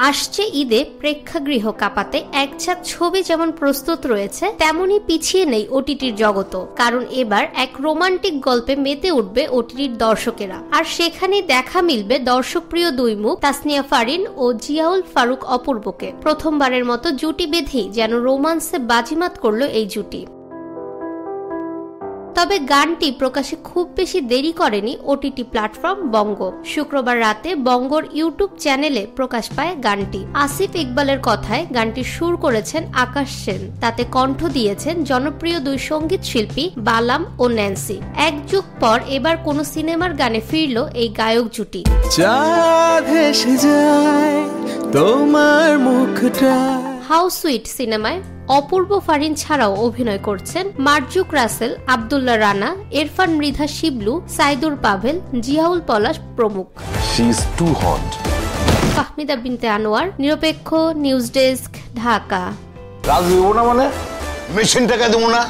আসছে ঈদে প্রেক্ষাগৃহ কাঁপাতে একছাত ছবি যেমন প্রস্তুত রয়েছে, তেমনি পিছিয়ে নেই ওটিটির জগতও। কারণ এবার এক রোমান্টিক গল্পে মেতে উঠবে ওটিটির দর্শকেরা, আর সেখানেই দেখা মিলবে দর্শকপ্রিয় দুই মুখ তাসনিয়া ফারিন ও জিয়াউল ফারুক অপূর্বকে। প্রথমবারের মতো জুটি বেঁধেই যেন রোমান্সে বাজিমাত করলো এই জুটি। তবে গানটি প্রকাশে খুব বেশি দেরি করেনি ওটিটি প্ল্যাটফর্ম বঙ্গ। শুক্রবার রাতে বঙ্গর ইউটিউব চ্যানেলে প্রকাশ পায় গানটি। আসিফ ইকবালের কথায় গানটি সুর করেছেন আকাশ সেন, তাতে কণ্ঠ দিয়েছেন জনপ্রিয় দুই সঙ্গীত শিল্পী বালাম ও ন্যান্সি। এক যুগ পর এবার কোন সিনেমার গানে ফিরল এই গায়ক জুটি। হাউ সুইট সিনেমায় অপূর্ব ফারিন ছাড়াও অভিনয় করছেন মারজুক রাসেল, আব্দুল্লাহ রানা, ইরফান মৃধা শিবলু, সাইদুর পাভেল, জিয়াউল পলাশ প্রমুখ। ফাহমিদা বিনতে আনোয়ার, নিরপেক্ষ নিউজ ডেস্ক, ঢাকা। রাজনীতি না মানে মেশিন টাকা দেবো না।